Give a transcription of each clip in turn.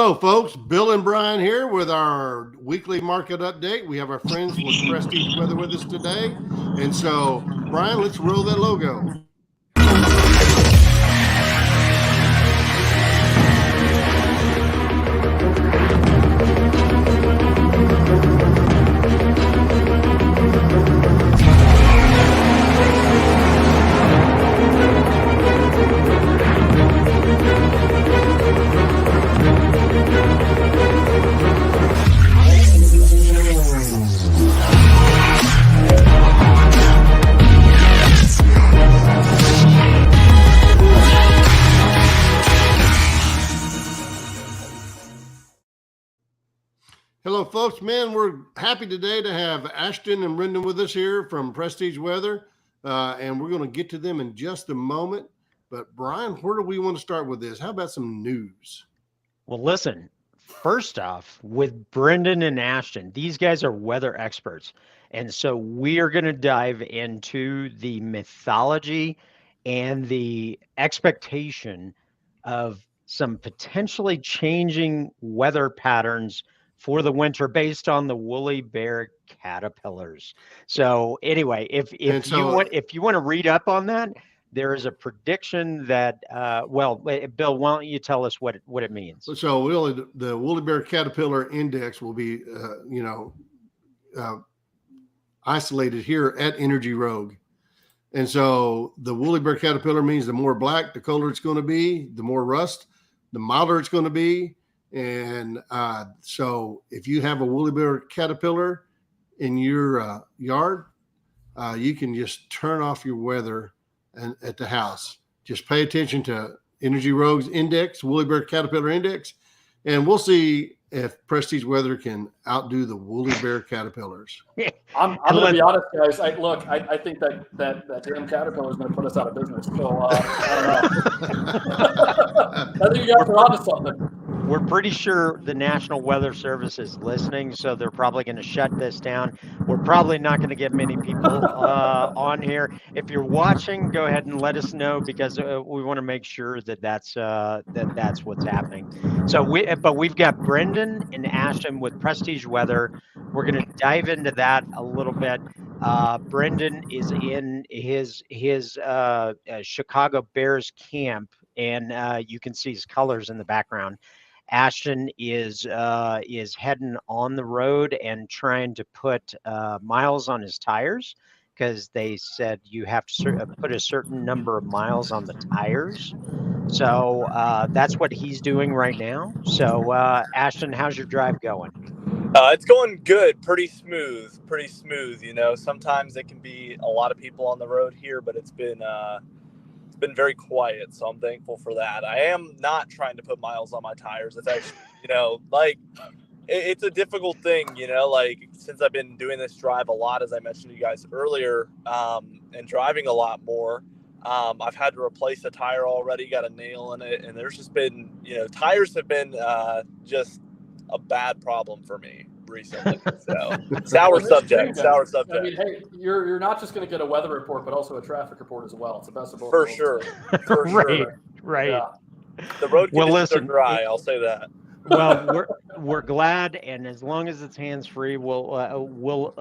Hello, folks. Bill and Brian here with our weekly market update. We have our friends with Prestige Weather with us today. And so, Brian, let's roll that logo. Hello, folks. Man, we're happy today to have Ashton and Brendan with us here from Prestige Weather, and we're going to get to them in just a moment. But, Brian, where do we want to start with this? How about some news? Well, listen, first off, with Brendan and Ashton, these guys are weather experts. And so we are going to dive into the mythology and the expectation of some potentially changing weather patterns for the winter based on the woolly bear caterpillars. So anyway, if you want to read up on that, there is a prediction that Bill, why don't you tell us what it means? So really, the woolly bear caterpillar index will be isolated here at Energy Rogue. And so the woolly bear caterpillar means the more black, the colder it's going to be, the more rust, the milder it's going to be. And so if you have a woolly bear caterpillar in your yard, you can just turn off your weather at the house. Just pay attention to Energy Rogue's index, woolly bear caterpillar index, and we'll see if Prestige Weather can outdo the woolly bear caterpillars. I'm going to be honest, guys. I think that damn caterpillar is going to put us out of business. So I don't know. I think you guys are onto something. We're pretty sure the National Weather Service is listening, so they're probably going to shut this down. We're probably not going to get many people on here. If you're watching, go ahead and let us know, because we want to make sure that's what's happening. So we've got Brendan and Ashton with Prestige Weather. We're going to dive into that a little bit. Brendan is in his Chicago Bears camp, and you can see his colors in the background. Ashton is heading on the road and trying to put miles on his tires, because they said you have to put a certain number of miles on the tires. So that's what he's doing right now. So Ashton, how's your drive going? It's going good, pretty smooth. You know, sometimes it can be a lot of people on the road here, but it's been very quiet, so I'm thankful for that. I am not trying to put miles on my tires. It's actually, it's a difficult thing, since I've been doing this drive a lot, as I mentioned to you guys earlier, and driving a lot more. I've had to replace a tire already, got a nail in it, and there's just been, tires have been just a bad problem for me recently. So sour subject. I mean, hey, you're not just going to get a weather report, but also a traffic report as well. It's the best of both for worlds. Sure. Right. Yeah. The road conditions are dry. I'll say that. Well, we're glad, and as long as it's hands-free, we'll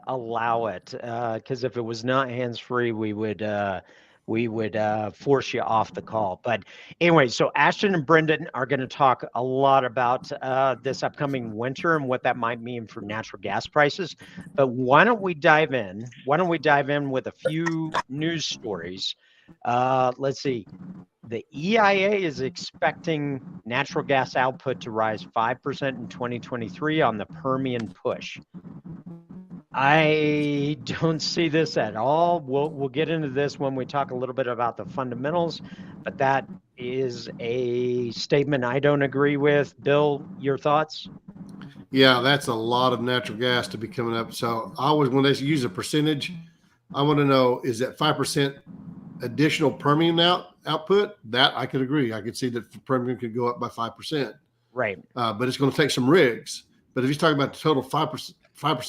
allow it. Because if it was not hands-free, we would force you off the call. But anyway, so Ashton and Brendan are going to talk a lot about this upcoming winter and what that might mean for natural gas prices. But why don't we dive in? Why don't we dive in with a few news stories? Let's see. The EIA is expecting natural gas output to rise 5% in 2023 on the Permian push. I don't see this at all. We'll get into this when we talk a little bit about the fundamentals, but that is a statement I don't agree with. Bill, your thoughts? Yeah, that's a lot of natural gas to be coming up. So I always, when they use a percentage, I want to know, is that 5% additional Permian output? That I could agree. I could see that Permian could go up by 5%. Right. But it's going to take some rigs. But if he's talking about the total 5%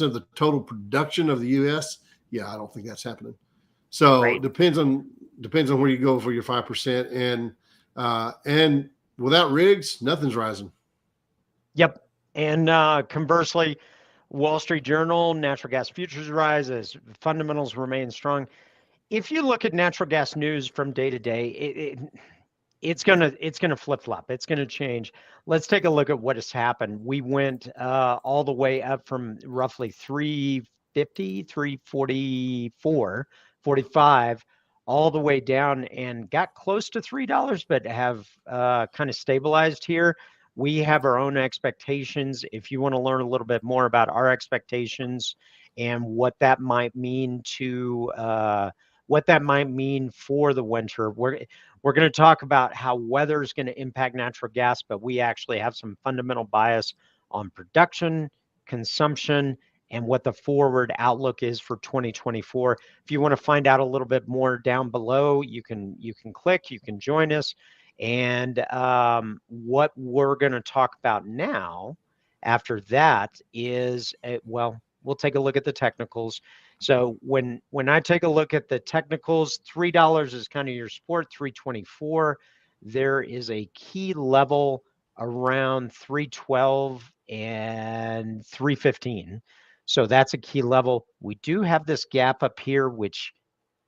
of the total production of the U.S., yeah, I don't think that's happening. So it depends on where you go for your 5%. And without rigs, nothing's rising. Yep. And conversely, Wall Street Journal, natural gas futures rise as fundamentals remain strong. If you look at natural gas news from day to day, it's gonna flip flop. It's gonna change. Let's take a look at what has happened. We went all the way up from roughly 350, 344, 45, all the way down and got close to $3, but have kind of stabilized here. We have our own expectations. If you want to learn a little bit more about our expectations and what that might mean to what that might mean for the winter, we're going to talk about how weather is going to impact natural gas, but we actually have some fundamental bias on production, consumption, and what the forward outlook is for 2024. If you want to find out a little bit more down below, you can click, you can join us. And what we're going to talk about now after that is, well, we'll take a look at the technicals. So when I take a look at the technicals, $3 is kind of your support, 324. There is a key level around 312 and 315. So that's a key level. We do have this gap up here, which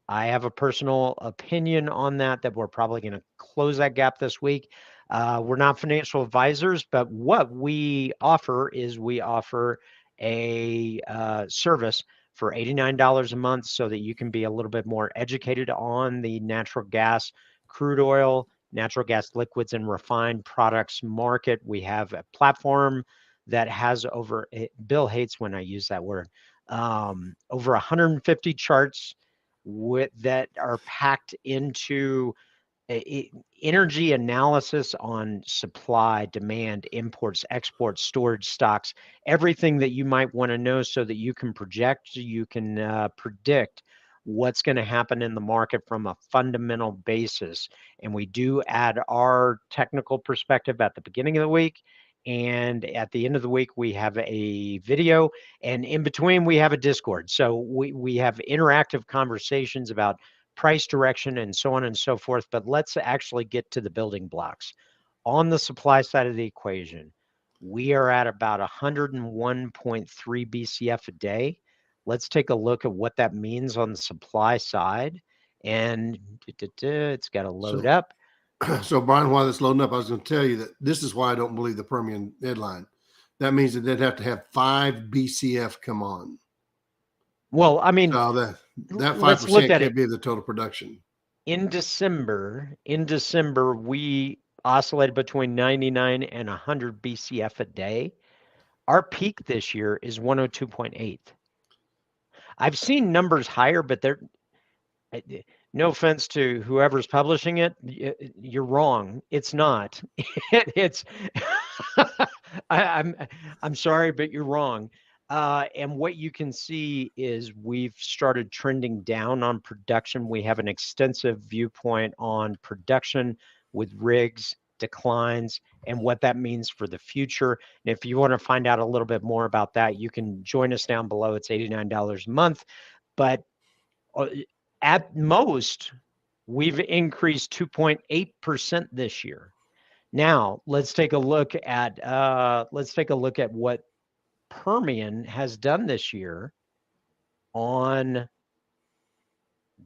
I have a personal opinion on that we're probably going to close that gap this week. We're not financial advisors, but what we offer is we offer a service for $89 a month so that you can be a little bit more educated on the natural gas, crude oil, natural gas liquids, and refined products market. We have a platform that has over, Bill hates when I use that word, over 150 charts that are packed into energy analysis on supply, demand, imports, exports, storage, stocks, everything that you might want to know so that you can project, you can predict what's going to happen in the market from a fundamental basis. And we do add our technical perspective at the beginning of the week. And at the end of the week, we have a video. And in between, we have a Discord. So we have interactive conversations about price direction and so on and so forth. But let's actually get to the building blocks. On the supply side of the equation, we are at about 101.3 BCF a day. Let's take a look at what that means on the supply side. And it's got to load up. So, Brian, while it's loading up, I was going to tell you that this is why I don't believe the Permian deadline. That means that they'd have to have 5 BCF come on. Well, I mean, so that 5% can't be the total production. In December, we oscillated between 99 and 100 BCF a day. Our peak this year is 102.8. I've seen numbers higher, but they're, no offense to whoever's publishing it, you're wrong. It's not. It's I'm sorry, but you're wrong. And what you can see is we've started trending down on production. We have an extensive viewpoint on production with rigs, declines, and what that means for the future. And if you want to find out a little bit more about that, you can join us down below. It's $89 a month. But at most, we've increased 2.8% this year. Now, let's take a look at what Permian has done this year on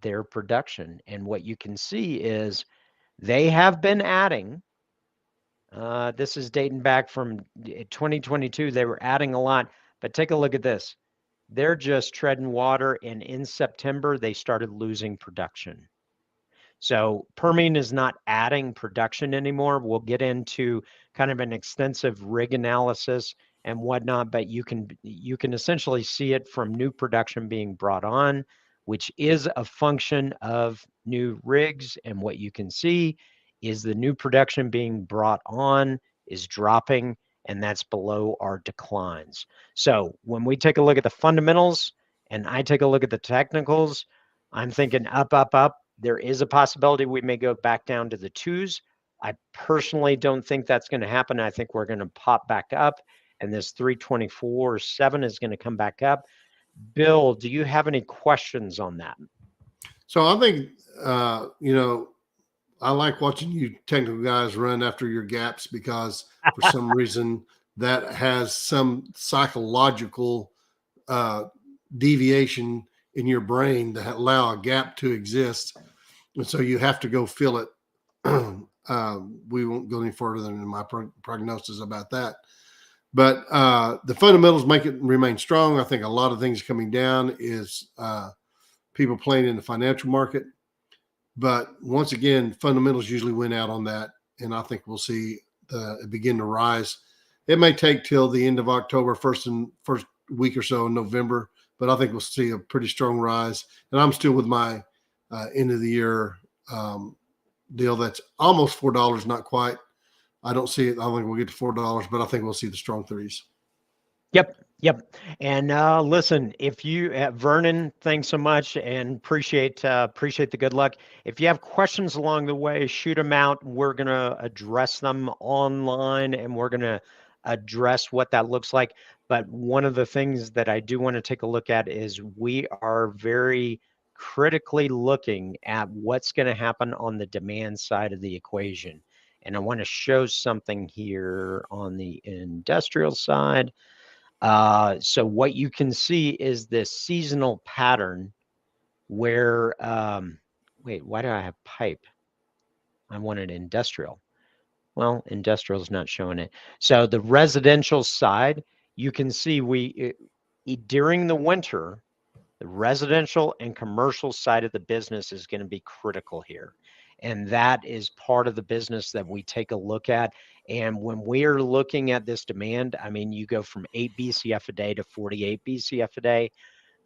their production. And what you can see is they have been adding. This is dating back from 2022. They were adding a lot, but take a look at this. They're just treading water, and in September, they started losing production. So Permian is not adding production anymore. We'll get into kind of an extensive rig analysis and whatnot, but you can essentially see it from new production being brought on, which is a function of new rigs. And what you can see is the new production being brought on is dropping, and that's below our declines. So when we take a look at the fundamentals and I take a look at the technicals, I'm thinking up, up, up. There is a possibility we may go back down to the 2s. I personally don't think that's going to happen. I think we're going to pop back up, and this 324.7 is going to come back up. Bill, do you have any questions on that? So I think, I like watching you technical guys run after your gaps because for some reason that has some psychological deviation in your brain that allow a gap to exist. And so you have to go fill it. We won't go any further than my prognosis about that. But the fundamentals make it remain strong. I think a lot of things coming down is people playing in the financial market. But once again, fundamentals usually win out on that. And I think we'll see it begin to rise. It may take till the end of October, first week or so in November, but I think we'll see a pretty strong rise. And I'm still with my end of the year deal that's almost $4, not quite. I don't see it. I don't think we'll get to $4, but I think we'll see the strong threes. Yep. And listen, if you, Vernon, thanks so much, and appreciate the good luck. If you have questions along the way, shoot them out. We're gonna address them online, and we're gonna address what that looks like. But one of the things that I do want to take a look at is we are very critically looking at what's going to happen on the demand side of the equation. And I want to show something here on the industrial side. So what you can see is this seasonal pattern where, wait, why do I have pipe? I wanted industrial. Well, industrial is not showing it. So the residential side, you can see during the winter, the residential and commercial side of the business is going to be critical here. And that is part of the business that we take a look at. And when we're looking at this demand, I mean, you go from 8 BCF a day to 48 BCF a day.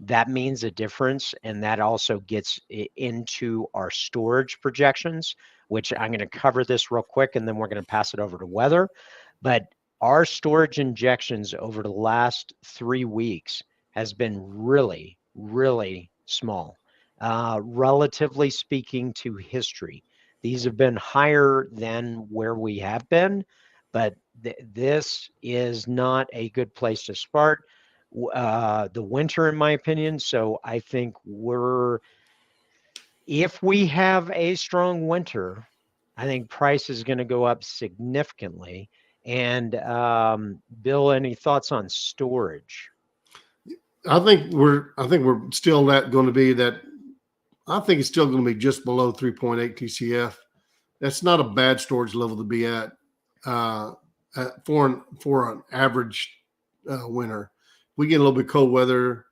That means a difference. And that also gets into our storage projections, which I'm going to cover this real quick, and then we're going to pass it over to weather. But our storage injections over the last 3 weeks has been really, really small, relatively speaking to history. These have been higher than where we have been, but this is not a good place to start the winter, in my opinion. So I think if we have a strong winter, I think price is going to go up significantly. And Bill, any thoughts on storage? I think we're still going to be that. I think it's still going to be just below 3.8 TCF. That's not a bad storage level to be at for an average winter. We get a little bit cold weather,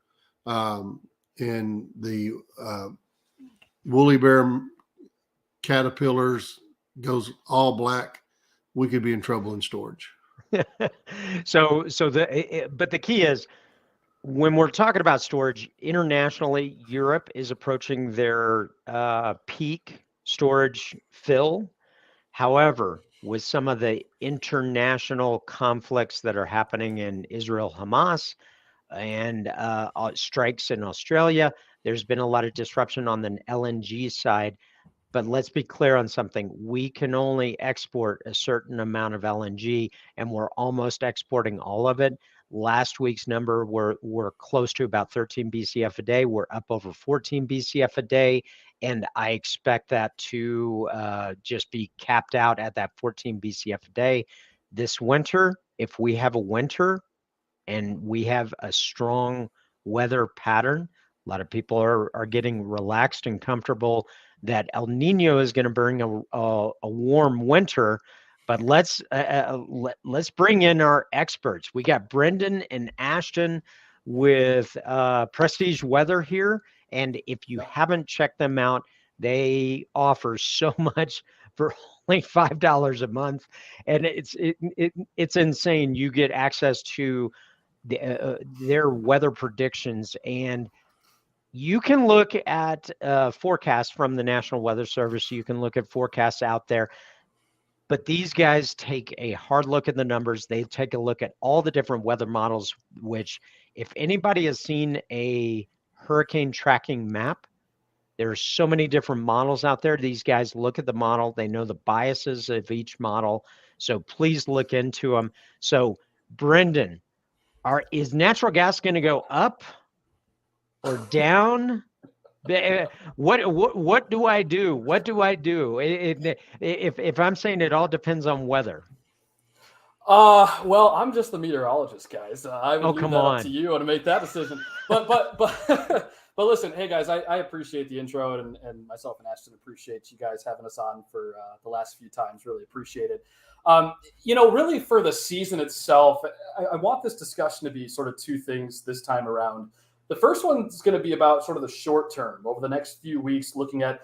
and the woolly bear caterpillars goes all black. We could be in trouble in storage. But the key is, when we're talking about storage internationally, Europe is approaching their peak storage fill. However, with some of the international conflicts that are happening in Israel, Hamas, and strikes in Australia, there's been a lot of disruption on the LNG side. But let's be clear on something. We can only export a certain amount of LNG, and we're almost exporting all of it. Last week's number, we're close to about 13 BCF a day. We're up over 14 BCF a day, and I expect that to just be capped out at that 14 BCF a day. This winter, if we have a winter and we have a strong weather pattern, a lot of people are getting relaxed and comfortable that El Nino is going to bring a warm winter. But let's bring in our experts. We got Brendan and Ashton with Prestige Weather here, and if you haven't checked them out, they offer so much for only $5 a month, and it's insane. You get access to their weather predictions, and you can look at forecasts from the National Weather Service. You can look at forecasts out there. But these guys take a hard look at the numbers. They take a look at all the different weather models, which if anybody has seen a hurricane tracking map, there's so many different models out there. These guys look at the model. They know the biases of each model. So please look into them. So Brendan, is natural gas going to go up or down? What do I do? What do I do? If I'm saying it all depends on weather. Well, I'm just the meteorologist, guys. I would leave that up to you to make that decision. But but listen, hey guys, I appreciate the intro, and myself and Ashton appreciate you guys having us on for the last few times. Really appreciate it. Really for the season itself, I want this discussion to be sort of two things this time around. The first one is going to be about sort of the short term over the next few weeks, looking at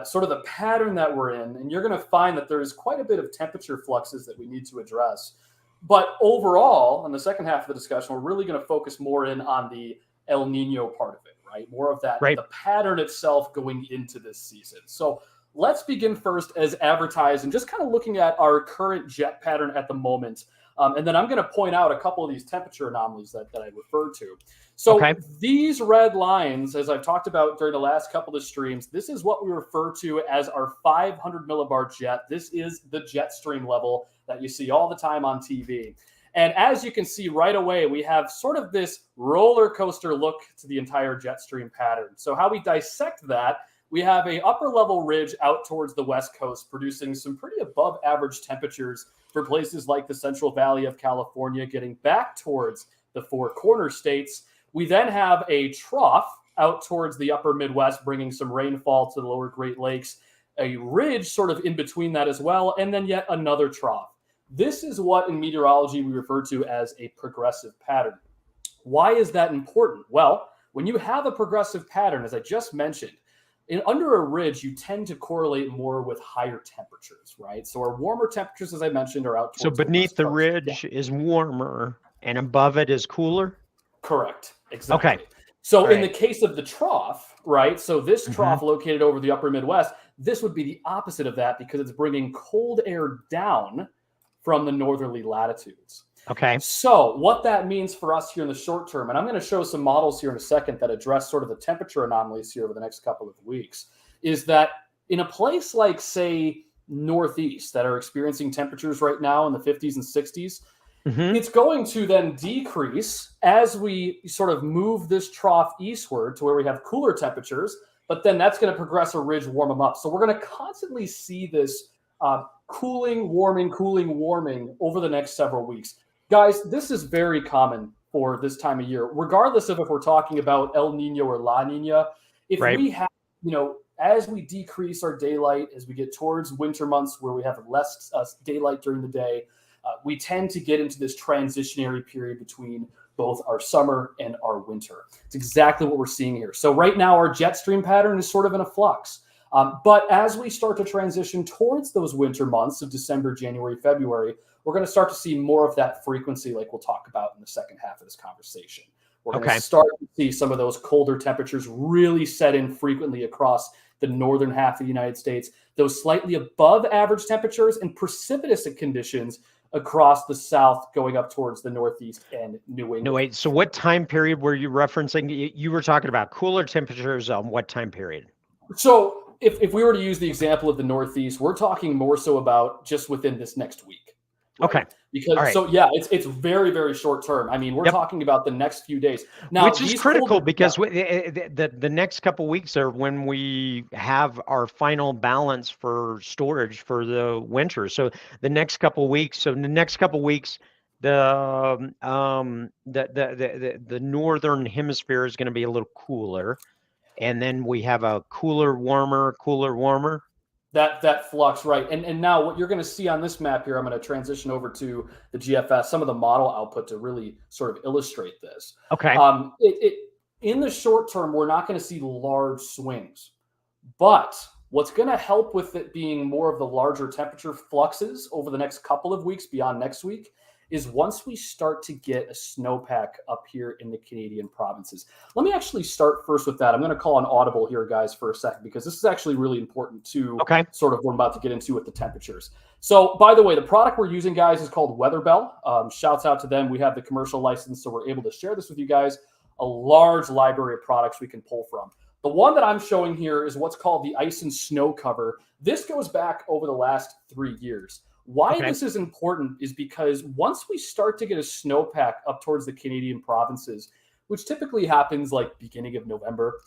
sort of the pattern that we're in. And you're going to find that there's quite a bit of temperature fluxes that we need to address. But overall, in the second half of the discussion, we're really going to focus more in on the El Nino part of it, right? More of that, the pattern itself going into this season. So let's begin first as advertised and just kind of looking at our current jet pattern at the moment. And then I'm going to point out a couple of these temperature anomalies that I referred to. So these red lines, as I've talked about during the last couple of streams, this is what we refer to as our 500 millibar jet. This is the jet stream level that you see all the time on TV. And as you can see right away, we have sort of this roller coaster look to the entire jet stream pattern. So how we dissect that, we have a upper level ridge out towards the West Coast, producing some pretty above average temperatures for places like the Central Valley of California, getting back towards the Four Corner states. We then have a trough out towards the upper Midwest, bringing some rainfall to the lower Great Lakes, a ridge sort of in between that as well, and then yet another trough. This is what in meteorology we refer to as a progressive pattern. Why is that important? Well, when you have a progressive pattern, as I just mentioned, under a ridge, you tend to correlate more with higher temperatures, right? So our warmer temperatures, as I mentioned, are out towards beneath the ridge is warmer and above it is cooler? Correct. Exactly. Okay. So in the case of the trough, right? So this trough located over the upper Midwest, this would be the opposite of that because it's bringing cold air down from the northerly latitudes. Okay. So what that means for us here in the short term, and I'm going to show some models here in a second that address sort of the temperature anomalies here over the next couple of weeks, is that in a place like, say, Northeast that are experiencing temperatures right now in the 50s and 60s, it's going to then decrease as we sort of move this trough eastward to where we have cooler temperatures, but then that's going to progress a ridge, warm them up. So we're going to constantly see this cooling, warming over the next several weeks. Guys, this is very common for this time of year, regardless of if we're talking about El Nino or La Nina. If we have, as we decrease our daylight, as we get towards winter months where we have less daylight during the day, we tend to get into this transitionary period between both our summer and our winter. It's exactly what we're seeing here. So right now, our jet stream pattern is sort of in a flux. But as we start to transition towards those winter months of December, January, February, we're going to start to see more of that frequency like we'll talk about in the second half of this conversation. We're going to start to see some of those colder temperatures really set in frequently across the northern half of the United States, those slightly above average temperatures and precipitous conditions across the south going up towards the Northeast and New England. No, wait. So what time period were you referencing? You were talking about cooler temperatures on what time period? So if we were to use the example of the Northeast, we're talking more so about just within this next week. Right? Okay. Because it's very, very short term. I mean, we're talking about the next few days. Now, which is critical because the next couple of weeks are when we have our final balance for storage for the winter. So the next couple of weeks, the northern hemisphere is going to be a little cooler, and then we have a cooler, warmer. That flux, right. And now what you're going to see on this map here, I'm going to transition over to the GFS, some of the model output to really sort of illustrate this. Okay. In the short term, we're not going to see large swings. But what's going to help with it being more of the larger temperature fluxes over the next couple of weeks beyond next week is once we start to get a snowpack up here in the Canadian provinces. Let me actually start first with that. I'm going to call an audible here, guys, for a second, because this is actually really important to sort of what I'm about to get into with the temperatures. So, by the way, the product we're using, guys, is called Weatherbell. Shouts out to them. We have the commercial license, so we're able to share this with you guys. A large library of products we can pull from. The one that I'm showing here is what's called the ice and snow cover. This goes back over the last 3 years. Why this is important is because once we start to get a snowpack up towards the Canadian provinces, which typically happens like beginning of November,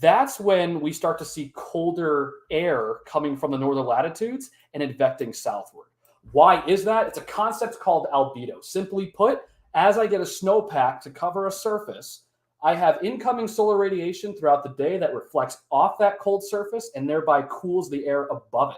that's when we start to see colder air coming from the northern latitudes and advecting southward. Why is that? It's a concept called albedo. Simply put, as I get a snowpack to cover a surface, I have incoming solar radiation throughout the day that reflects off that cold surface and thereby cools the air above it.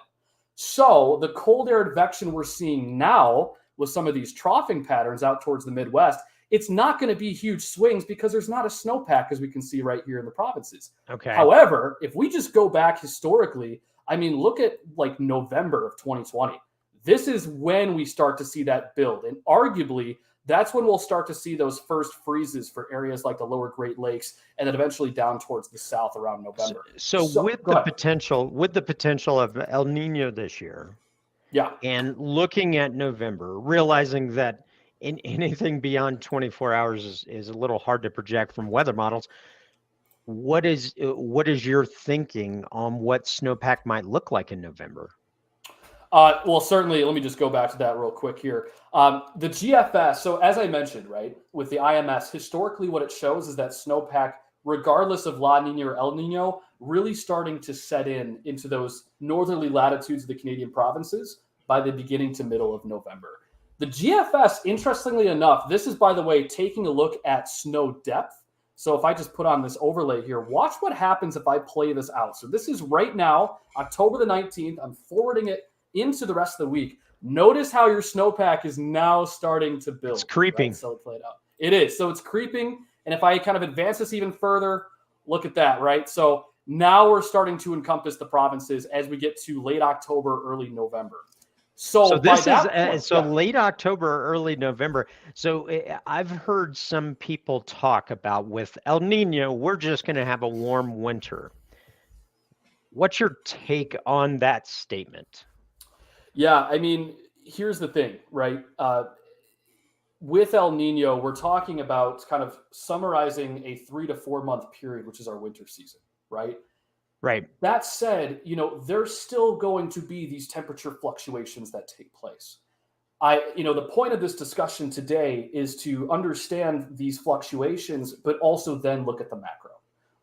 So the cold air advection we're seeing now with some of these troughing patterns out towards the Midwest, it's not going to be huge swings because there's not a snowpack, as we can see right here in the provinces. Okay. However, if we just go back historically, I mean, look at like November of 2020. This is when we start to see that build. And arguably, that's when we'll start to see those first freezes for areas like the lower Great Lakes and then eventually down towards the south around November. So with the potential of El Nino this year, yeah, and looking at November, realizing that anything beyond 24 hours is a little hard to project from weather models, what is your thinking on what snowpack might look like in November? Well, certainly, let me just go back to that real quick here. The GFS, so as I mentioned, right, with the IMS, historically what it shows is that snowpack, regardless of La Nina or El Nino, really starting to set into those northerly latitudes of the Canadian provinces by the beginning to middle of November. The GFS, interestingly enough, this is, by the way, taking a look at snow depth. So if I just put on this overlay here, watch what happens if I play this out. So this is right now, October the 19th. I'm forwarding it into the rest of the week. Notice how your snowpack is now starting to build. It's creeping. Right? So play it out. It is. So it's creeping. And if I kind of advance this even further, look at that, right? So now we're starting to encompass the provinces as we get to late October, early November. So this is late October, early November. So I've heard some people talk about with El Nino, we're just going to have a warm winter. What's your take on that statement? Yeah, I mean, here's the thing, right? With El Nino, we're talking about kind of summarizing a 3 to 4 month period, which is our winter season, right? Right. That said, there's still going to be these temperature fluctuations that take place. The point of this discussion today is to understand these fluctuations, but also then look at the macro.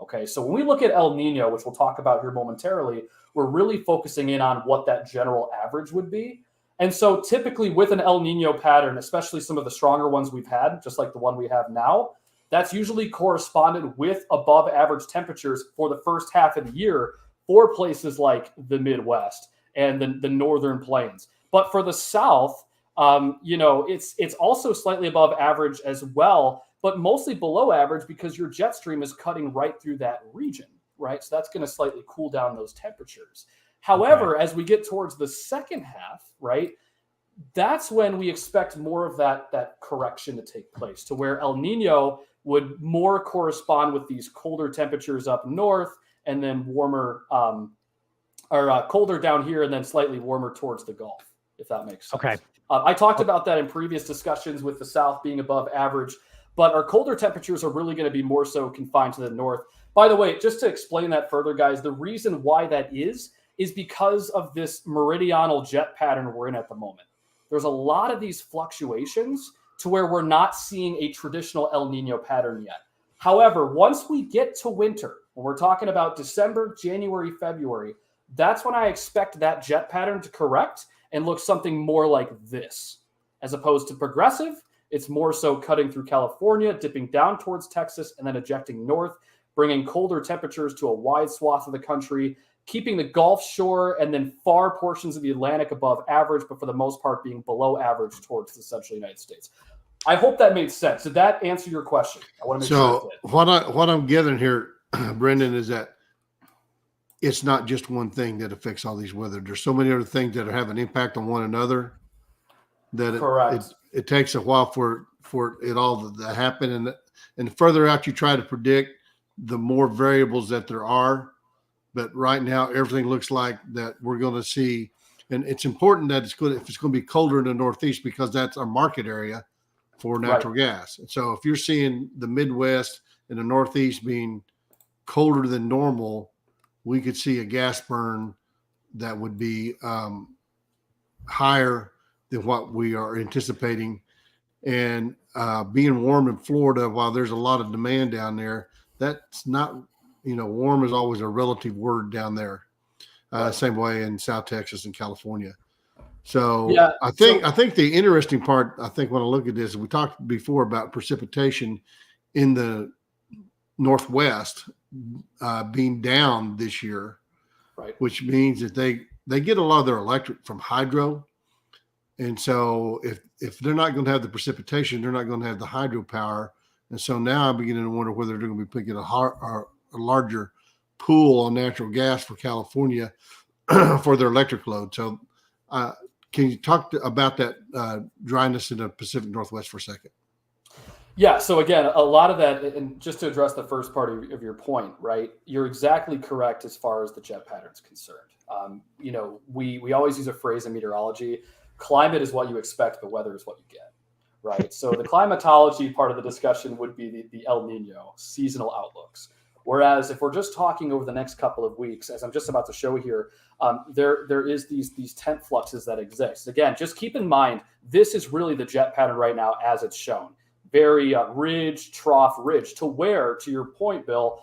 Okay, so when we look at El Nino, which we'll talk about here momentarily, we're really focusing in on what that general average would be. And so typically with an El Nino pattern, especially some of the stronger ones we've had, just like the one we have now, that's usually corresponded with above average temperatures for the first half of the year for places like the Midwest and the northern plains. But for the South, it's also slightly above average as well, but mostly below average because your jet stream is cutting right through that region, right? So that's going to slightly cool down those temperatures. However, as we get towards the second half, right, that's when we expect more of that correction to take place, to where El Nino would more correspond with these colder temperatures up north and then warmer colder down here and then slightly warmer towards the Gulf, if that makes sense. Okay. I talked about that in previous discussions with the South being above average, but our colder temperatures are really going to be more so confined to the north. By the way, just to explain that further, guys, the reason why that is because of this meridional jet pattern we're in at the moment. There's a lot of these fluctuations to where we're not seeing a traditional El Nino pattern yet. However, once we get to winter, when we're talking about December, January, February, that's when I expect that jet pattern to correct and look something more like this. As opposed to progressive, it's more so cutting through California, dipping down towards Texas, and then ejecting north, bringing colder temperatures to a wide swath of the country, keeping the Gulf Shore and then far portions of the Atlantic above average, but for the most part being below average towards the central United States. I hope that made sense. Did that answer your question? I want to make sure it did. What I'm getting here, Brendan, is that it's not just one thing that affects all these weather. There's so many other things that have an impact on one another that it takes a while for it all to happen. And the further out you try to predict, the more variables that there are. But right now, everything looks like that we're going to see, and it's important that if it's going to be colder in the Northeast because that's our market area for natural gas. And so if you're seeing the Midwest and the Northeast being colder than normal, we could see a gas burn that would be higher than what we are anticipating. And being warm in Florida, while there's a lot of demand down there, that's not, warm is always a relative word down there. Same way in South Texas and California. So Yeah, I think the interesting part, I think when I look at this, we talked before about precipitation in the Northwest being down this year, right. which means that they get a lot of their electric from hydro. And so if they're not going to have the precipitation, they're not going to have the hydropower. And so now I'm beginning to wonder whether they're going to be picking a larger pool on natural gas for California for their electric load. So can you talk about that dryness in the Pacific Northwest for a second? Yeah. So again, a lot of that, and just to address the first part of your point, right? You're exactly correct as far as the jet pattern is concerned. We always use a phrase in meteorology: climate is what you expect, but weather is what you get, right? So the climatology part of the discussion would be the El Nino seasonal outlooks. Whereas if we're just talking over the next couple of weeks, as I'm just about to show here, there is these tent fluxes that exist. Again, just keep in mind, this is really the jet pattern right now as it's shown. Very ridge, trough, ridge, to where, to your point, Bill,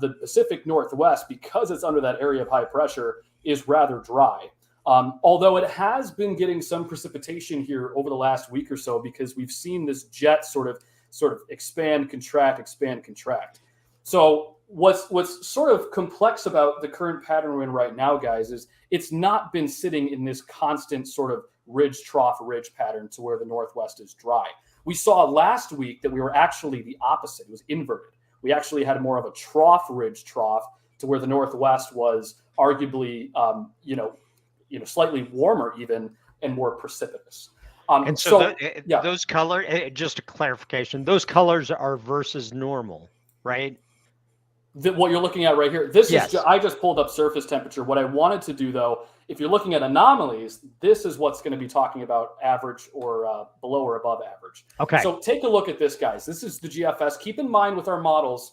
the Pacific Northwest, because it's under that area of high pressure, is rather dry. Although it has been getting some precipitation here over the last week or so, because we've seen this jet sort of expand, contract. So what's sort of complex about the current pattern we're in right now, guys, is it's not been sitting in this constant sort of ridge, trough, ridge pattern to where the Northwest is dry. We saw last week that we were actually the opposite. It was inverted. We actually had more of a trough, ridge, trough, to where the Northwest was arguably, slightly warmer even and more precipitous. And so those colors, just a clarification, those colors are versus normal, right? What you're looking at right here, I just pulled up surface temperature. What I wanted to do, though, if you're looking at anomalies, this is what's going to be talking about average or below or above average. Okay. So take a look at this, guys. This is the GFS. Keep in mind with our models,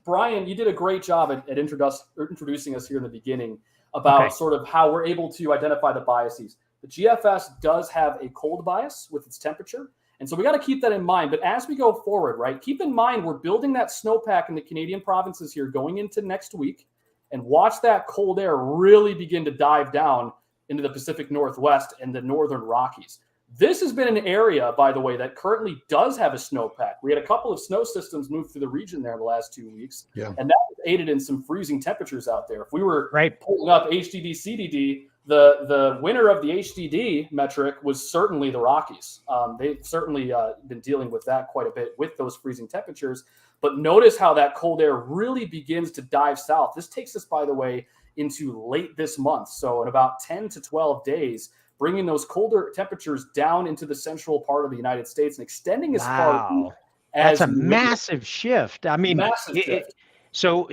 Brian, you did a great job at introducing us here in the beginning about sort of how we're able to identify the biases. The GFS does have a cold bias with its temperature. And so we got to keep that in mind. But as we go forward, right, keep in mind we're building that snowpack in the Canadian provinces here going into next week, and watch that cold air really begin to dive down into the Pacific Northwest and the Northern Rockies. This has been an area, by the way, that currently does have a snowpack. We had a couple of snow systems move through the region there in the last 2 weeks, and that was aided in some freezing temperatures out there. If we were pulling up HDD, CDD, the winner of the HDD metric was certainly the Rockies. They've certainly been dealing with that quite a bit with those freezing temperatures. But notice how that cold air really begins to dive south. This takes us, by the way, into late this month. So in about 10 to 12 days, bringing those colder temperatures down into the central part of the United States and extending as far as that's a massive shift. I mean, massive shift. So,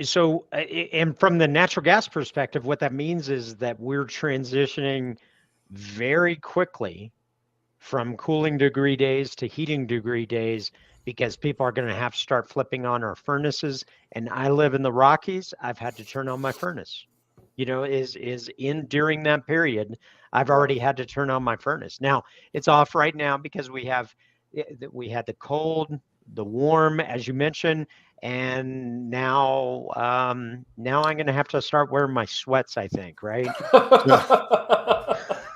and from the natural gas perspective, what that means is that we're transitioning very quickly from cooling degree days to heating degree days, because people are going to have to start flipping on our furnaces. And I live in the Rockies. I've had to turn on my furnace, during that period, I've already had to turn on my furnace. Now it's off right now because we had the cold, the warm, as you mentioned. And now I'm going to have to start wearing my sweats, I think, right?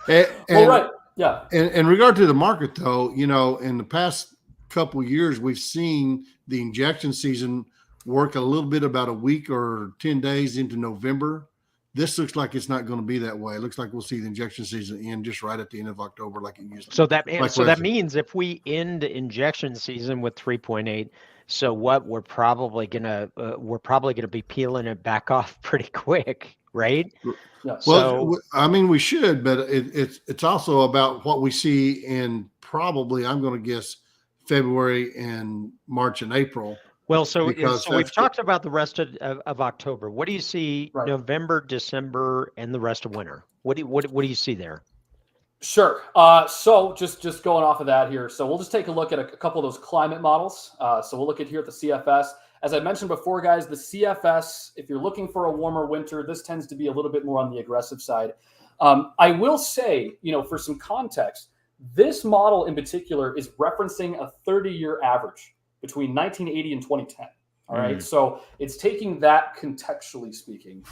Right. Yeah. In regard to the market, though, in the past couple of years, we've seen the injection season work a little bit about a week or 10 days into November. This looks like it's not going to be that way. It looks like we'll see the injection season end just right at the end of October, like it usually. So that means if we end injection season with 3.8, so what we're probably gonna be peeling it back off pretty quick, right? Yeah. Well, I mean, we should, but it's also about what we see in probably, I'm going to guess, February and March and April. Well, so we've talked about the rest of October. What do you see November, December, and the rest of winter? What do you see there? Sure. So just going off of that here. So we'll just take a look at a couple of those climate models. So we'll look at here at the CFS. As I mentioned before, guys, the CFS, if you're looking for a warmer winter, this tends to be a little bit more on the aggressive side. I will say, for some context, this model in particular is referencing a 30-year average between 1980 and 2010. All right. So it's taking that, contextually speaking.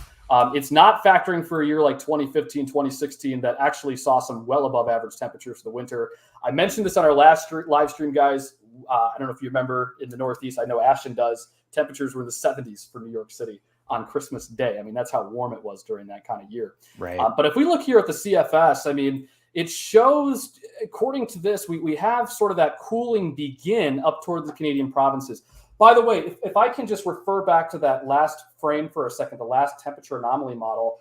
It's not factoring for a year like 2015, 2016 that actually saw some well above average temperatures for the winter. I mentioned this on our last live stream, guys. I don't know if you remember in the Northeast. I know Ashton does. Temperatures were in the 70s for New York City on Christmas Day. I mean, that's how warm it was during that kind of year. Right. But if we look here at the CFS, I mean, it shows, according to this, we have sort of that cooling begin up toward the Canadian provinces. By the way, if I can just refer back to that last frame for a second, the last temperature anomaly model,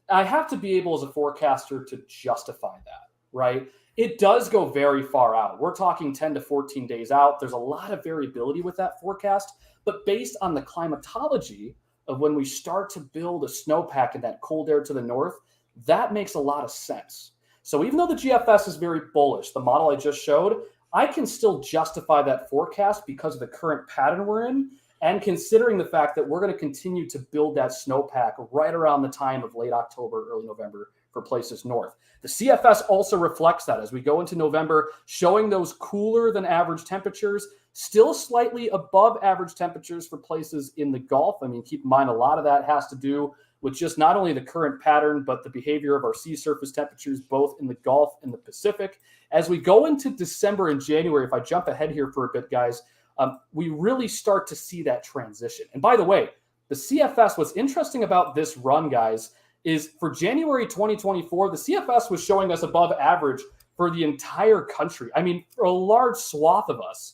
I have to be able as a forecaster to justify that, right? It does go very far out. We're talking 10 to 14 days out. There's a lot of variability with that forecast, but based on the climatology of when we start to build a snowpack in that cold air to the north, that makes a lot of sense. So even though the GFS is very bullish, the model I just showed, I can still justify that forecast because of the current pattern we're in, and considering the fact that we're going to continue to build that snowpack right around the time of late October, early November for places north. The CFS also reflects that as we go into November, showing those cooler than average temperatures, still slightly above average temperatures for places in the Gulf. I mean, keep in mind, a lot of that has to do with just not only the current pattern, but the behavior of our sea surface temperatures, both in the Gulf and the Pacific. As we go into December and January, if I jump ahead here for a bit, guys, we really start to see that transition. And by the way, the CFS, what's interesting about this run, guys, is for January 2024, the CFS was showing us above average for the entire country. I mean, for a large swath of us,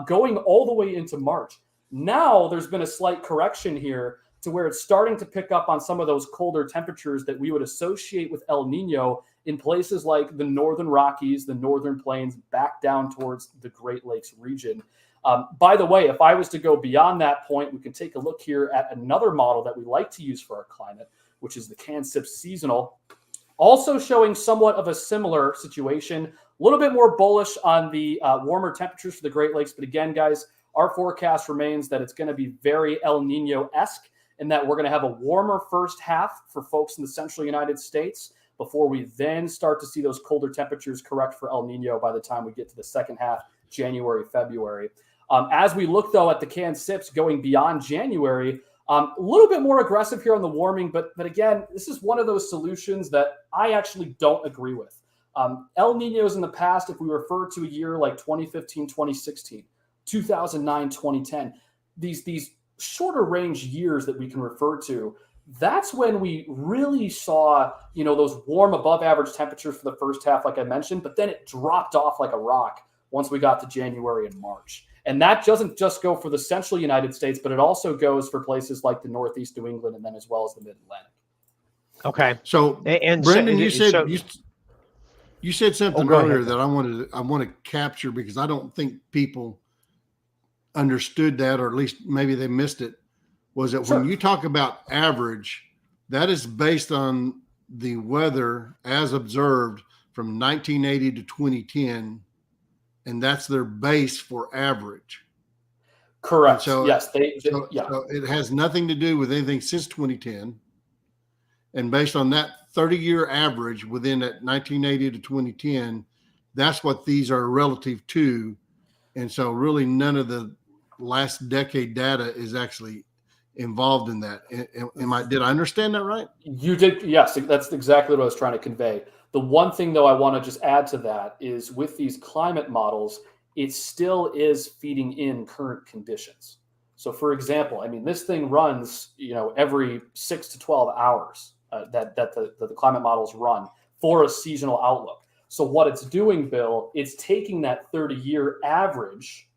going all the way into March. Now there's been a slight correction here to where it's starting to pick up on some of those colder temperatures that we would associate with El Nino in places like the Northern Rockies, the Northern Plains, back down towards the Great Lakes region. By the way, if I was to go beyond that point, we can take a look here at another model that we like to use for our climate, which is the CanSIP seasonal, also showing somewhat of a similar situation, a little bit more bullish on the warmer temperatures for the Great Lakes. But again, guys, our forecast remains that it's going to be very El Nino-esque, and that we're going to have a warmer first half for folks in the central United States before we then start to see those colder temperatures correct for El Nino by the time we get to the second half, January, February. As we look, though, at the CanSIPs going beyond January, a little bit more aggressive here on the warming, but again, this is one of those solutions that I actually don't agree with. El Ninos in the past, if we refer to a year like 2015, 2016, 2009, 2010, these shorter range years that we can refer to, that's when we really saw, those warm above average temperatures for the first half, like I mentioned, but then it dropped off like a rock once we got to January and March. And that doesn't just go for the central United States, but it also goes for places like the Northeast New England and then as well as the Mid-Atlantic. Okay. So, and Brendan, you said something earlier that I want to capture because I don't think people understood that, or at least maybe they missed it, was that when you talk about average, that is based on the weather as observed from 1980 to 2010, and that's their base for average. Correct. So, yes. So it has nothing to do with anything since 2010. And based on that 30-year average within that 1980 to 2010, that's what these are relative to. And so really none of the last decade data is actually involved in that. Did I understand that right? You did. Yes, that's exactly what I was trying to convey. The one thing, though, I want to just add to that is with these climate models, it still is feeding in current conditions. So, for example, I mean, this thing runs, every 6 to 12 hours that the climate models run for a seasonal outlook. So what it's doing, Bill, it's taking that 30-year average,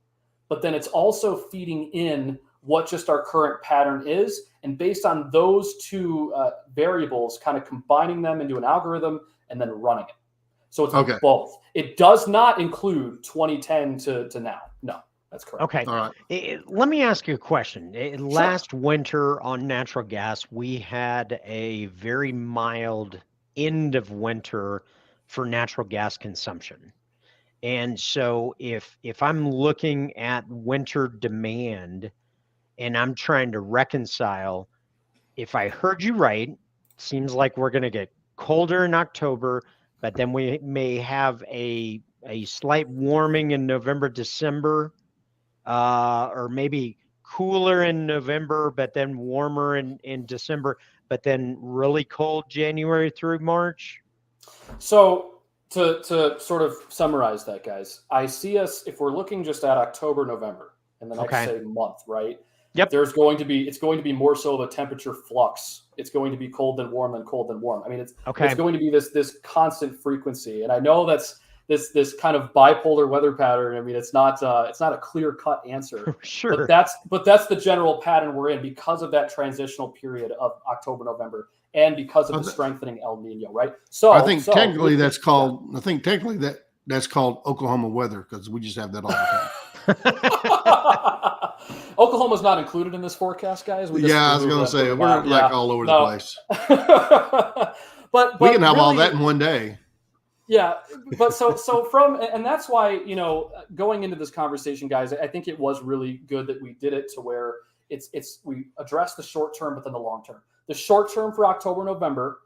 but then it's also feeding in what just our current pattern is. And based on those two variables, kind of combining them into an algorithm and then running it. So it's both. It does not include 2010 to now. No, that's correct. Okay. All right. Let me ask you a question. Last winter on natural gas, we had a very mild end of winter for natural gas consumption. And so if I'm looking at winter demand and I'm trying to reconcile, if I heard you right, seems like we're going to get colder in October, but then we may have a slight warming in November, December, or maybe cooler in November, but then warmer in December, but then really cold January through March? So to sort of summarize that, guys, I see us, if we're looking just at October, November, in the next say month, right? Yep. It's going to be more so the temperature flux. It's going to be cold then warm, then cold then warm. I mean, it's going to be this constant frequency. And I know that's this kind of bipolar weather pattern. I mean, it's not a clear cut answer. Sure. But that's the general pattern we're in because of that transitional period of October, November, and because of the strengthening El Nino, right? So I think technically that's called Oklahoma weather, because we just have that all the time. Oklahoma's not included in this forecast, guys. I was going to say we're like all over the place. but we can have all that in one day. Yeah, but so from, and that's why, going into this conversation, guys, I think it was really good that we did it to where we address the short term, but then the long term. The short term for October, November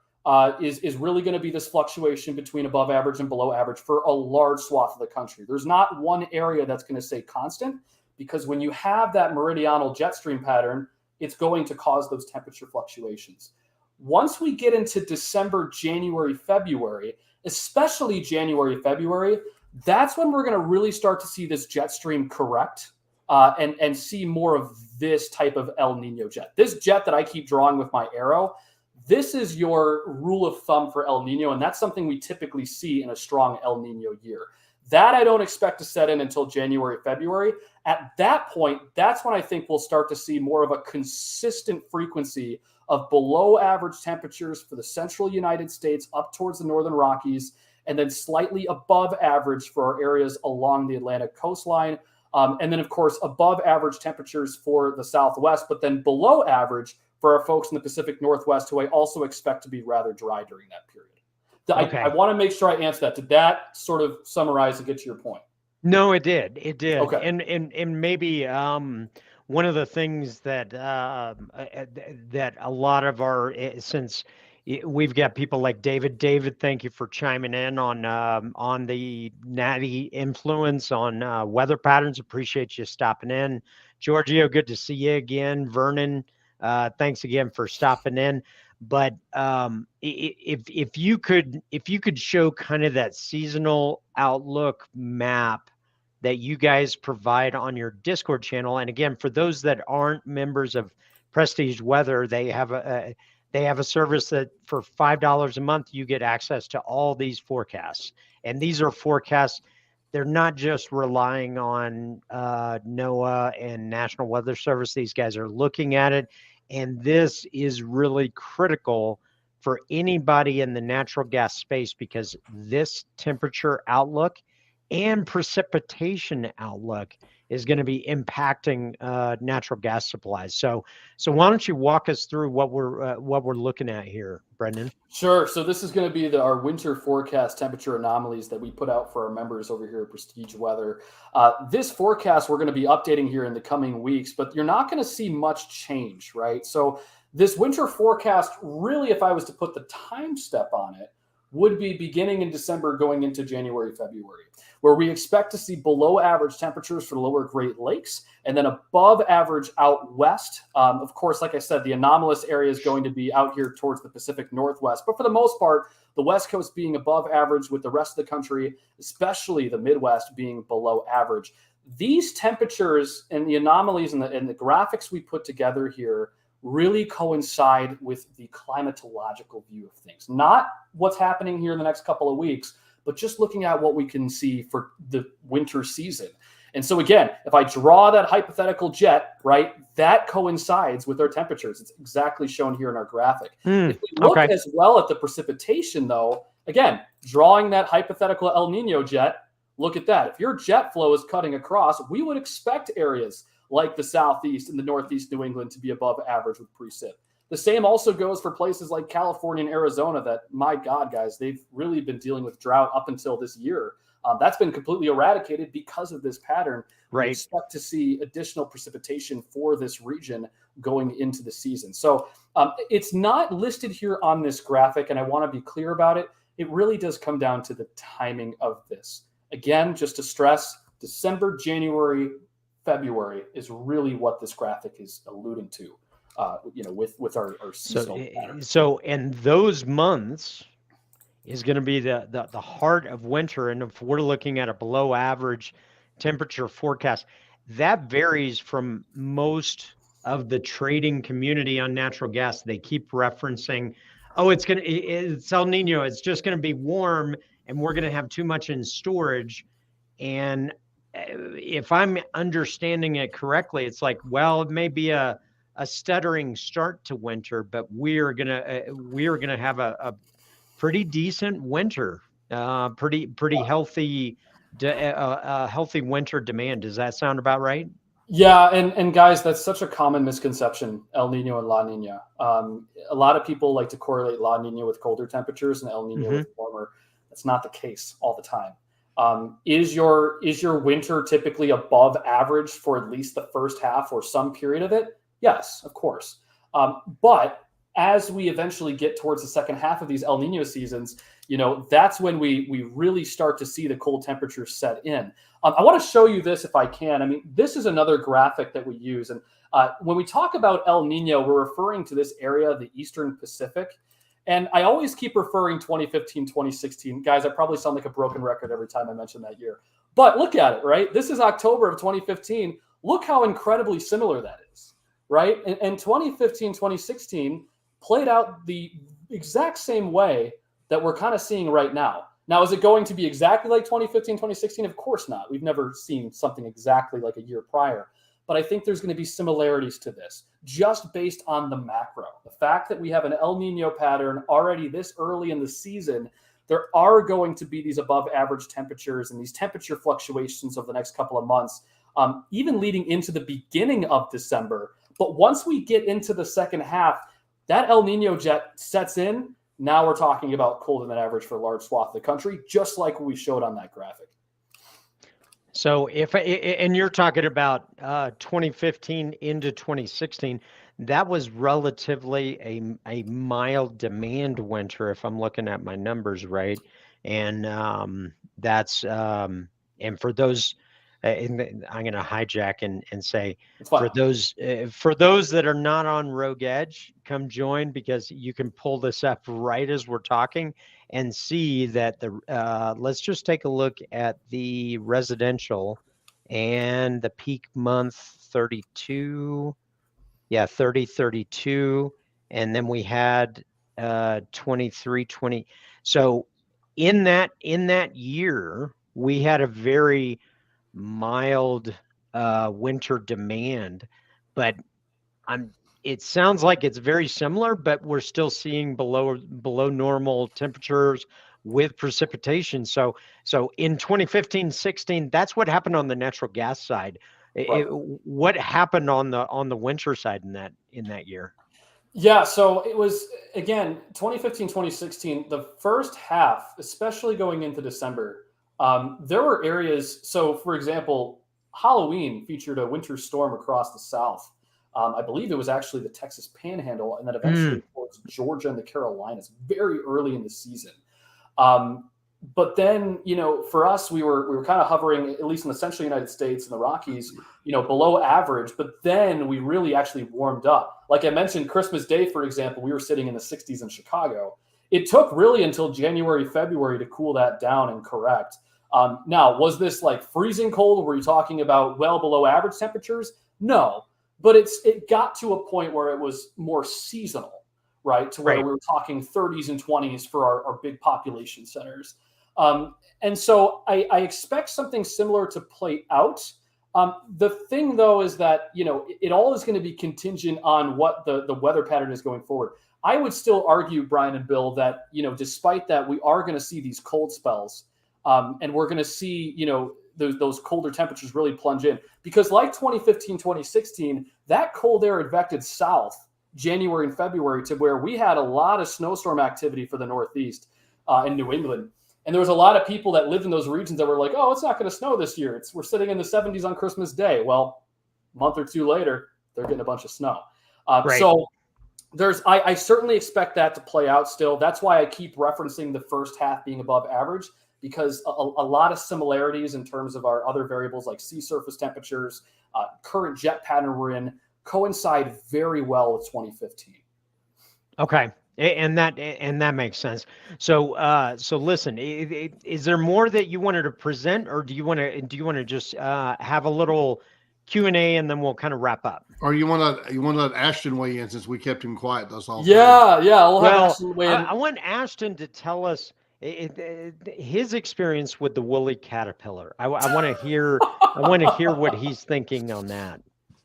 is really going to be this fluctuation between above average and below average for a large swath of the country. There's not one area that's going to stay constant, because when you have that meridional jet stream pattern, it's going to cause those temperature fluctuations. Once we get into December, January, February, especially January, February, that's when we're going to really start to see this jet stream correct and see more of this type of El Nino jet. This jet that I keep drawing with my arrow, this is your rule of thumb for El Nino, and that's something we typically see in a strong El Nino year. That I don't expect to set in until January, February. At that point, that's when I think we'll start to see more of a consistent frequency of below average temperatures for the central United States up towards the northern Rockies, and then slightly above average for our areas along the Atlantic coastline. And then, of course, above average temperatures for the Southwest, but then below average for our folks in the Pacific Northwest, who I also expect to be rather dry during that period. I want to make sure I answer that. Did that sort of summarize and get to your point? No, it did. It did. Okay. And maybe one of the things that that a lot of our, since we've got people like David, thank you for chiming in on the natty influence on weather patterns. Appreciate you stopping in. Giorgio, good to see you again. Vernon, thanks again for stopping in. But if you could show kind of that seasonal outlook map that you guys provide on your Discord channel, and again, for those that aren't members of Prestige Weather, they have a service that for $5 a month you get access to all these forecasts, and these are forecasts. They're not just relying on NOAA and National Weather Service. These guys are looking at it. And this is really critical for anybody in the natural gas space, because this temperature outlook and precipitation outlook is going to be impacting natural gas supplies. So why don't you walk us through what we're looking at here, Brendan? Sure. So this is going to be our winter forecast temperature anomalies that we put out for our members over here at Prestige Weather. This forecast we're going to be updating here in the coming weeks, but you're not going to see much change, right? So this winter forecast, really, if I was to put the time step on it, would be beginning in December going into January, February, where we expect to see below average temperatures for lower Great Lakes and then above average out west. Of course, like I said, the anomalous area is going to be out here towards the Pacific Northwest. But for the most part, the West Coast being above average, with the rest of the country, especially the Midwest, being below average. These temperatures and the anomalies and the graphics we put together here really coincide with the climatological view of things. Not what's happening here in the next couple of weeks, but just looking at what we can see for the winter season. And so again, if I draw that hypothetical jet, right, that coincides with our temperatures. It's exactly shown here in our graphic. If we look as well at the precipitation, though, again, drawing that hypothetical El Nino jet, look at that. If your jet flow is cutting across, we would expect areas like the Southeast and the Northeast New England to be above average with precip. The same also goes for places like California and Arizona that, my God, guys, they've really been dealing with drought up until this year. That's been completely eradicated because of this pattern. Right. We expect to see additional precipitation for this region going into the season. So it's not listed here on this graphic, and I want to be clear about it. It really does come down to the timing of this. Again, just to stress, December, January, February is really what this graphic is alluding to, with our seasonal pattern. So, and those months is going to be the heart of winter. And if we're looking at a below average temperature forecast, that varies from most of the trading community on natural gas. They keep referencing, oh, it's El Nino. It's just going to be warm and we're going to have too much in storage. And if I'm understanding it correctly, it's like, well, it may be a stuttering start to winter, but we're gonna have a pretty decent winter, pretty healthy, healthy winter demand. Does that sound about right? Yeah, and guys, that's such a common misconception, El Nino and La Nina. A lot of people like to correlate La Nina with colder temperatures and El Nino with warmer. That's not the case all the time. Is your winter typically above average for at least the first half or some period of it? Yes, of course. But as we eventually get towards the second half of these El Nino seasons, that's when we really start to see the cold temperatures set in. I want to show you this if I can. I mean, this is another graphic that we use. And when we talk about El Nino, we're referring to this area, the Eastern Pacific. And I always keep referring 2015, 2016. Guys, I probably sound like a broken record every time I mention that year. But look at it, right? This is October of 2015. Look how incredibly similar that is, right? And 2015, 2016 played out the exact same way that we're kind of seeing right now. Now, is it going to be exactly like 2015, 2016? Of course not. We've never seen something exactly like a year prior. But I think there's going to be similarities to this just based on the macro. The fact that we have an El Nino pattern already this early in the season, there are going to be these above average temperatures and these temperature fluctuations over the next couple of months, even leading into the beginning of December. But once we get into the second half, that El Nino jet sets in. Now we're talking about colder than average for a large swath of the country, just like we showed on that graphic. So and you're talking about 2015 into 2016, that was relatively a mild demand winter, if I'm looking at my numbers right. And that's and for those, I'm going to hijack and say for those that are not on Rogue Edge, come join, because you can pull this up right as we're talking and see that let's just take a look at the residential and the peak month 32. Yeah, 32. And then we had 23, 20. So in that year, we had a very mild winter demand, but it sounds like it's very similar, but we're still seeing below normal temperatures with precipitation. So in 2015-16, that's what happened on the natural gas side. Right. What happened on the winter side in that year? Yeah, so it was, again, 2015, 2016, the first half, especially going into December, there were areas. So, for example, Halloween featured a winter storm across the South. I believe it was actually the Texas Panhandle, and then eventually towards Georgia and the Carolinas very early in the season. But then, for us, we were kind of hovering, at least in the central United States and the Rockies, below average. But then we really actually warmed up. Like I mentioned, Christmas Day, for example, we were sitting in the 60s in Chicago. It took really until January, February to cool that down and correct. Now, was this like freezing cold? Were you talking about well below average temperatures? No, but it got to a point where it was more seasonal, right? To where we were talking 30s and 20s for our big population centers. And so I expect something similar to play out. The thing, though, is that, it all is going to be contingent on what the weather pattern is going forward. I would still argue, Brian and Bill, that, despite that, we are going to see these cold spells. And we're going to see, those colder temperatures really plunge in. Because like 2015, 2016, that cold air advected south January and February to where we had a lot of snowstorm activity for the Northeast in New England. And there was a lot of people that lived in those regions that were like, oh, it's not going to snow this year. We're sitting in the 70s on Christmas Day. Well, a month or two later, they're getting a bunch of snow. So I certainly expect that to play out still. That's why I keep referencing the first half being above average, because a lot of similarities in terms of our other variables like sea surface temperatures, current jet pattern we're in, coincide very well with 2015. Okay. And that makes sense. So listen, is there more that you wanted to present, or do you want to just have a little Q&A and then we'll kind of wrap up? Or you want to let Ashton weigh in since we kept him quiet? That's all. Yeah. We'll have Ashton weigh in. I want Ashton to tell us his experience with the woolly caterpillar. I want to hear. I want to hear what he's thinking on that.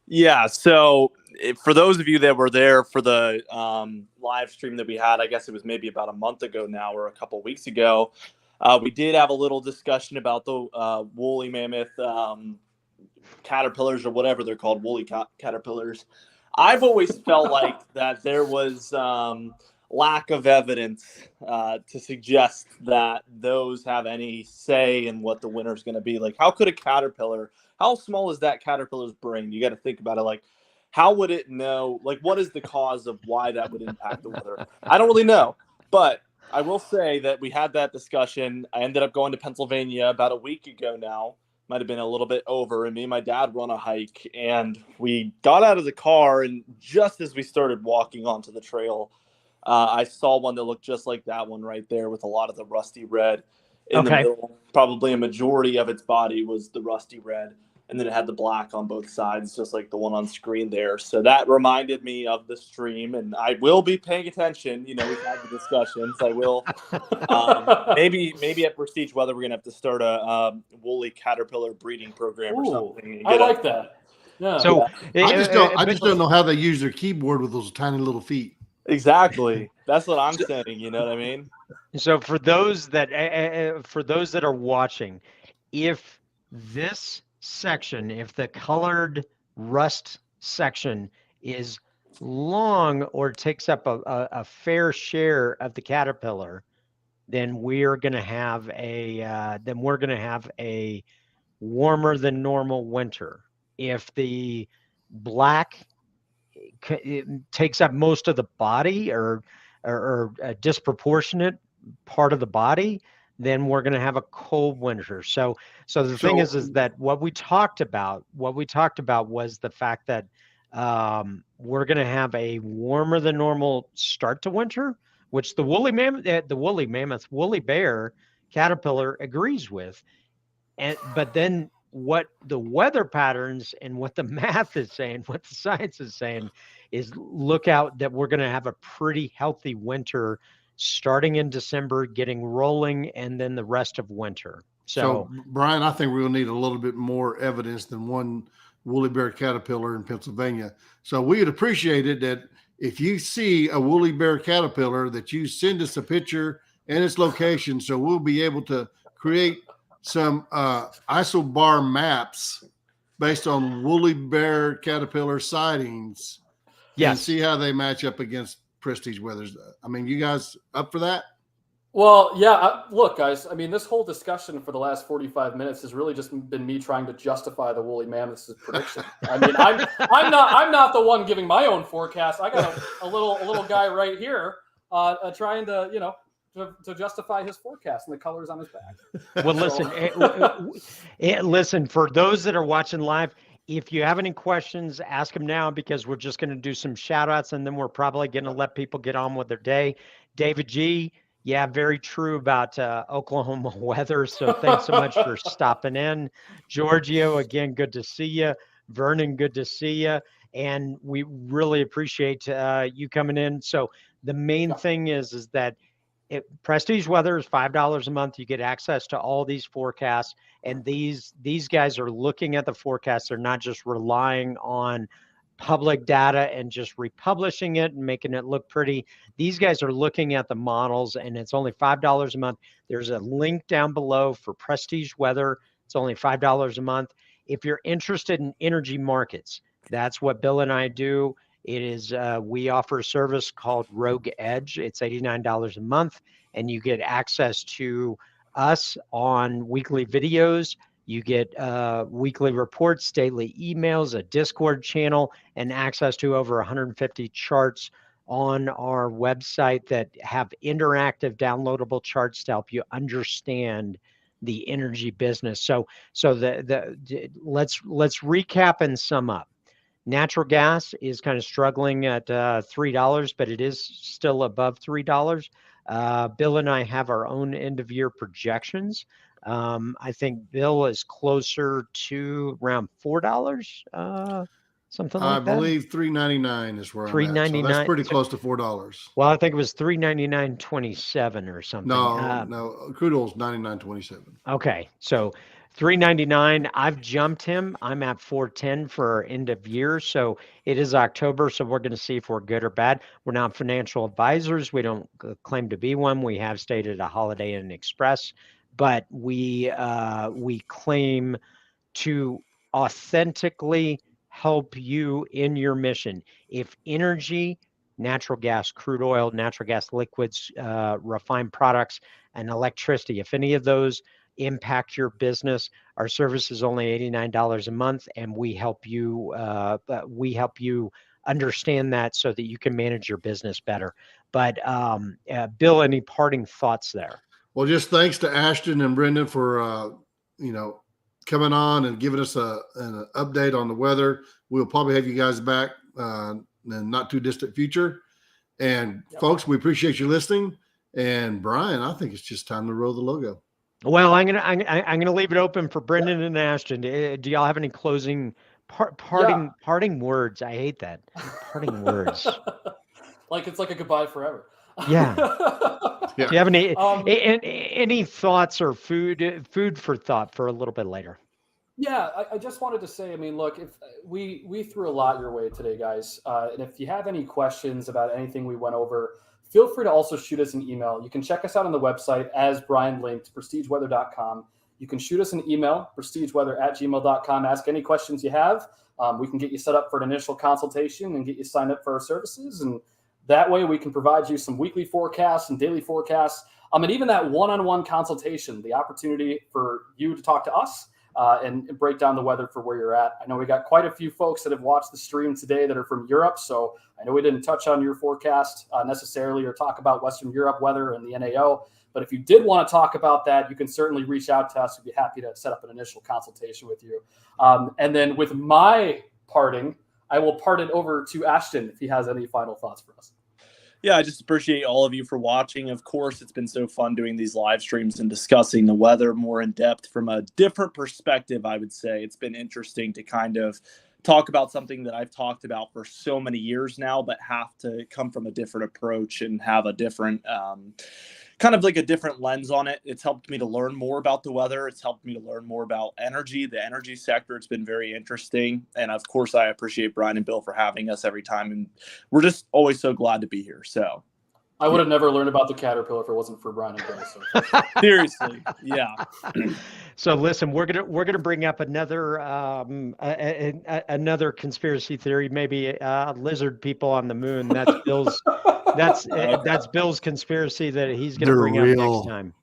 Yeah. So for those of you that were there for the live stream that we had, I guess it was maybe about a month ago now or a couple of weeks ago, we did have a little discussion about the woolly mammoth caterpillars, or whatever they're called, woolly caterpillars. I've always felt like that there was lack of evidence to suggest that those have any say in what the winter is going to be. Like, how could a caterpillar, how small is that caterpillar's brain? You got to think about it. Like, how would it know? Like, what is the cause of why that would impact the weather? I don't really know. But I will say that we had that discussion. I ended up going to Pennsylvania about a week ago now. Might have been a little bit over. And me and my dad were on a hike. And we got out of the car. And just as we started walking onto the trail, I saw one that looked just like that one right there with a lot of the rusty red in the middle. Probably a majority of its body was the rusty red. And then it had the black on both sides, just like the one on screen there. So that reminded me of the stream, and I will be paying attention. You know, we've had the discussions. I will. Maybe at Prestige Weather, we're going to have to start a woolly caterpillar breeding program or something. I like that. Yeah. So I just don't know how they use their keyboard with those tiny little feet. Exactly. That's what I'm saying. You know what I mean? So for those that are watching, if this section, if the colored rust section is long or takes up a fair share of the caterpillar, then we're going to have a warmer than normal winter. If the black takes up most of the body or a disproportionate part of the body, then we're going to have a cold winter. So the thing is that what we talked about was the fact that we're going to have a warmer than normal start to winter, which the woolly bear caterpillar agrees with. But then what the weather patterns and what the math is saying, what the science is saying, is look out that we're going to have a pretty healthy winter starting in December, getting rolling, and then the rest of winter. So Brian, I think we'll need a little bit more evidence than one woolly bear caterpillar in Pennsylvania. So we would appreciate it that if you see a woolly bear caterpillar, that you send us a picture and its location, so we'll be able to create some isobar maps based on woolly bear caterpillar sightings. Yes. And see how they match up against Prestige Weathers. I mean, you guys up for that? Well, yeah. Look, guys. I mean, this whole discussion for the last 45 minutes has really just been me trying to justify the woolly mammoth's prediction. I mean, I'm not the one giving my own forecast. I got a little guy right here trying to to justify his forecast and the colors on his back. Well, listen. For those that are watching live, if you have any questions, ask them now, because we're just going to do some shout outs and then we're probably going to let people get on with their day. David G, yeah, very true about Oklahoma weather. So thanks so much for stopping in. Giorgio, again, good to see you. Vernon, good to see you. And we really appreciate you coming in. So the main thing is that Prestige Weather is $5 a month. You get access to all these forecasts, and these guys are looking at the forecasts. They're not just relying on public data and just republishing it and making it look pretty. These guys are looking at the models, and it's only $5 a month. There's a link down below for Prestige Weather. It's only $5 a month. If you're interested in energy markets, that's what Bill and I do. It is, we offer a service called Rogue Edge. It's $89 a month, and you get access to us on weekly videos. You get weekly reports, daily emails, a Discord channel, and access to over 150 charts on our website that have interactive downloadable charts to help you understand the energy business. So let's recap and sum up. Natural gas is kind of struggling at $3, but it is still above $3. Bill and I have our own end of year projections. I think Bill is closer to around $4, something like that. I believe $3.99 is where I'm at. So that's pretty close to $4. Well, I think it was $3.99.27 or something. No, crude oil's $99.27. Okay, so $3.99. I've jumped him. I'm at $4.10 for end of year. So it is October. So we're going to see if we're good or bad. We're not financial advisors. We don't claim to be one. We have stated a Holiday Inn Express, but we claim to authentically help you in your mission. If energy, natural gas, crude oil, natural gas liquids, refined products, and electricity, if any of those impact your business, our service is only $89 a month, and we help you understand that so that you can manage your business better. But Bill, any parting thoughts there? Well, just thanks to Ashton and Brendan for coming on and giving us an update on the weather. We'll probably have you guys back in the not too distant future. And folks, we appreciate you listening. And Brian, I think it's just time to roll the logo. Well, I'm gonna leave it open for Brendan and Ashton. Do y'all have any closing parting words? I hate that parting words. Like it's like a goodbye forever. Yeah. Do you have any thoughts or food for thought for a little bit later? Yeah, I just wanted to say, I mean, look, if we threw a lot your way today, guys, and if you have any questions about anything we went over, feel free to also shoot us an email. You can check us out on the website, as Brian linked, prestigeweather.com. You can shoot us an email, prestigeweather@gmail.com. Ask any questions you have. We can get you set up for an initial consultation and get you signed up for our services. And that way we can provide you some weekly forecasts and daily forecasts. And even that one-on-one consultation, the opportunity for you to talk to us and break down the weather for where you're at. I know we got quite a few folks that have watched the stream today that are from Europe. So I know we didn't touch on your forecast necessarily or talk about Western Europe weather and the NAO. But if you did want to talk about that, you can certainly reach out to us. We'd be happy to set up an initial consultation with you. And then with my parting, I will part it over to Ashton if he has any final thoughts for us. Yeah, I just appreciate all of you for watching. Of course, it's been so fun doing these live streams and discussing the weather more in depth from a different perspective, I would say. It's been interesting to kind of talk about something that I've talked about for so many years now, but have to come from a different approach and have a different kind of like a different lens on it. It's helped me to learn more about the weather. It's helped me to learn more about energy, the energy sector. It's been very interesting. And of course, I appreciate Brian and Bill for having us every time. And we're just always so glad to be here. So I would have never learned about the Caterpillar if it wasn't for Brian and Bill. So. Seriously. Yeah. So listen, we're gonna bring up another another conspiracy theory, maybe lizard people on the moon. That's Bill's. That's Bill's conspiracy that he's going to bring up next time.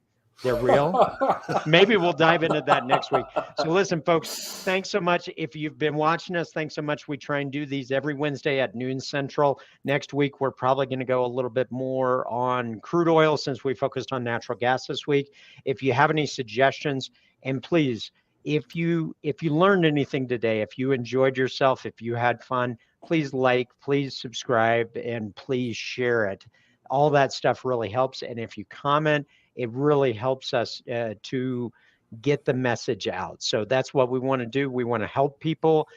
They're real? Maybe we'll dive into that next week. So listen, folks, thanks so much. If you've been watching us, thanks so much. We try and do these every Wednesday at noon Central. Next week, we're probably going to go a little bit more on crude oil since we focused on natural gas this week. If you have any suggestions, and please, if you learned anything today, if you enjoyed yourself, if you had fun, please like, please subscribe, and please share it. All that stuff really helps. And if you comment, it really helps us to get the message out. So that's what we want to do. We want to help people.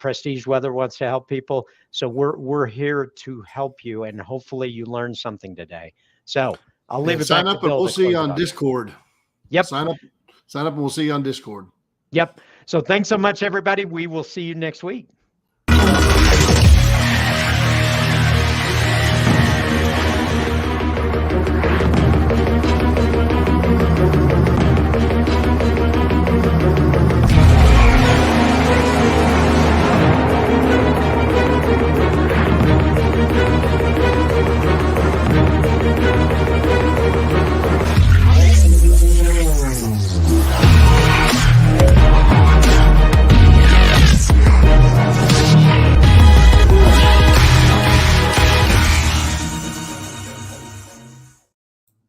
Prestige Weather wants to help people. So we're here to help you, and hopefully you learned something today. So I'll leave it back to Bill. Sign up and we'll see you on Discord. Yep. Sign up and we'll see you on Discord. Yep. So thanks so much, everybody. We will see you next week.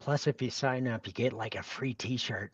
Plus, if you sign up, you get like a free T-shirt.